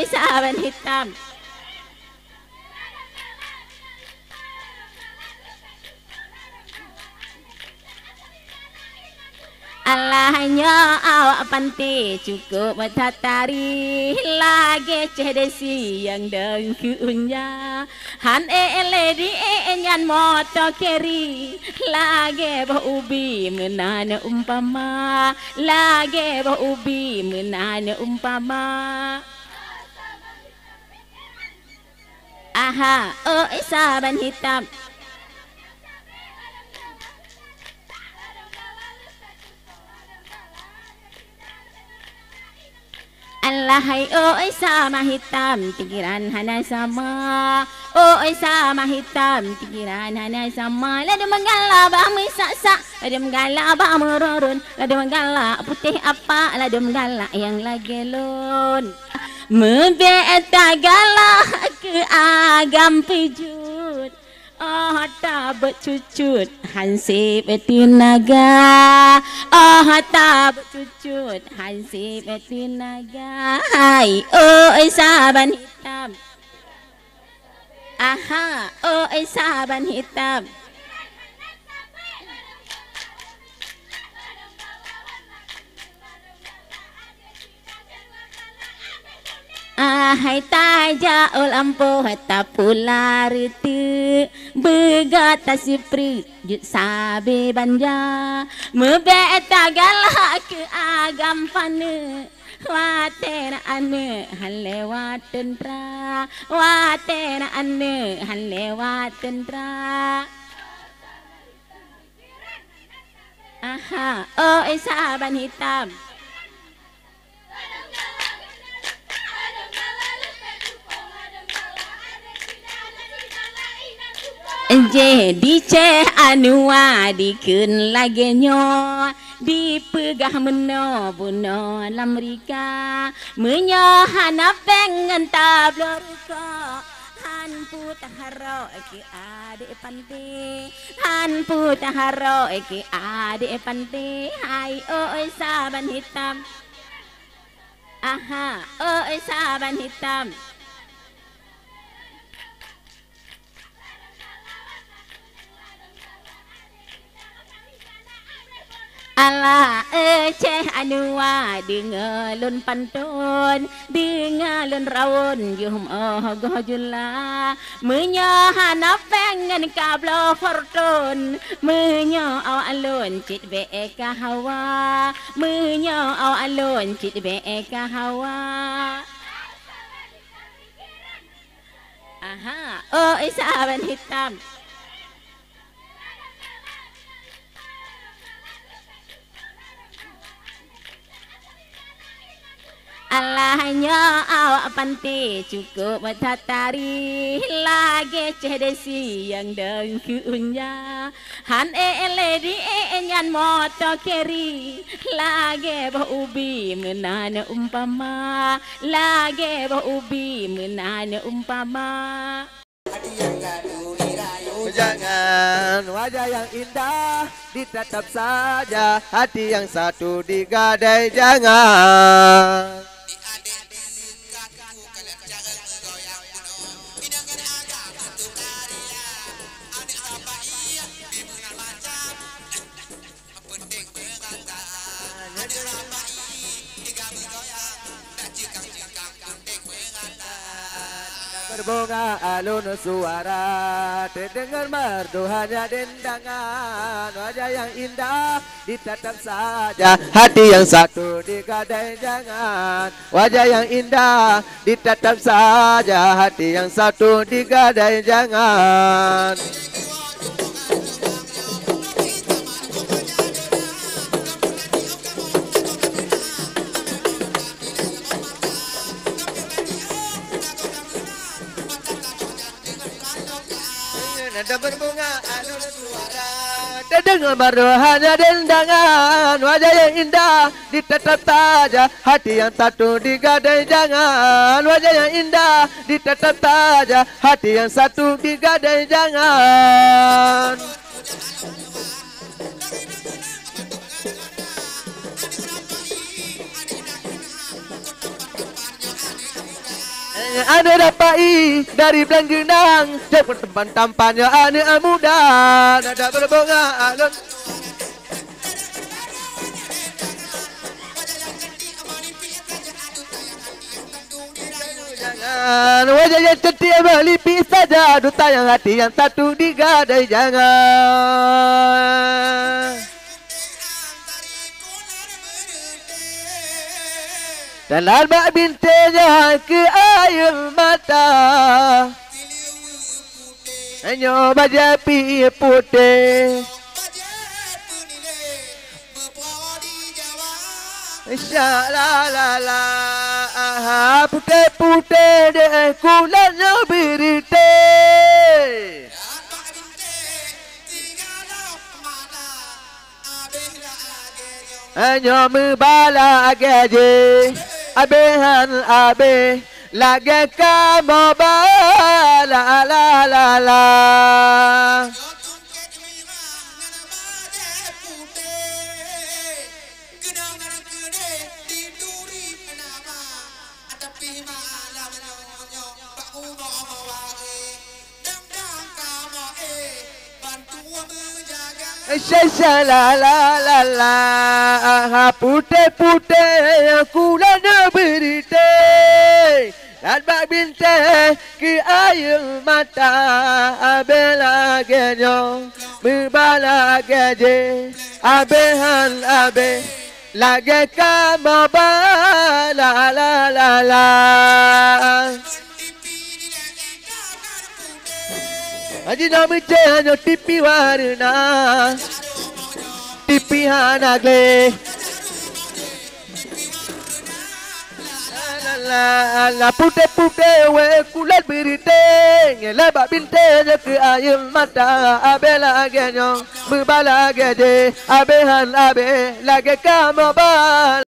saban hitam. Allahnya awak pantai cukup tatari lagi cedesi yang dengkunya han lady nyan moto keri lagi ubi menana umpama lagi ubi menana umpama aha oh saban hitam. Allahai oi sama hitam pikiran hana sama oi sama hitam pikiran hana sama lada menggala bah misaksa lada menggala bah merorun lada menggala putih apa lada menggala yang lagi lon membeta gala ke agam pijut oh tak bercucut hansip tinaga oh tak bercucut hansip tinaga hai oh saban hitam aha oh saban hitam. Hai taja lampu hata pular tu begata sipri jut sabe banja mebeta galak ke agam pane watena ane halewat tentra watena ane halewat tentra aha oh saban hitam. Jadi ceh anua dikun lagi nyo dipegah meno buno lamrika menyo hanap pengen tabloruko han putaharo ke ade pante han putaharo ke ade pante hai oi saban hitam aha oi saban hitam. Allah ceh anua dengalun pantun dengalun rawon yuhum gohjula menyohana pengen kablo fortun menyo alun cit be hawa menyo alun cit be hawa aha oh saban hitam. Allahnya awak pantai cukup tatari lagi cedesi yang dengkunya han lady nyan moto keri lagi ubi menana umpama lagi ubi menana umpama. Jangan wajah yang indah ditatap saja hati yang satu digadai jangan. Berbunga alun suara terdengar merdu hanya dendangan wajah yang indah ditatap saja hati yang satu digadai jangan wajah yang indah ditatap saja hati yang satu digadai jangan. Nada berbunga alun suara terdengar merdu hanya dendangan wajah yang indah ditatap saja hati yang satu digadai jangan wajah yang indah ditatap saja hati yang satu digadai jangan. Ane dapai dari Belanggenang, jauh tempat tampaknya ane muda, nada berbunga alun. Jangan wajah yang cantik melipis saja, duta yang hati yang satu digadai jangan. Dalam bak bintanya ke air mata, hanya baja pi putih. Insya la la la, putih putih deh kulanya berite. Hanya membala gaji, abehan abe, lagi kamu bala la la la. Sha la la la la, putih putih kulanya berite, dan bak bintang ke air mata, bela genyo berbala gaji, abehan abe, lagi kamu bala la la la. Aji nama hanya tipi warna, tipi hanagle. La putih putih we kulat berite, lebak bintang ke air mata, abela genyo berbala gede, abehan abe lagi kamu bal.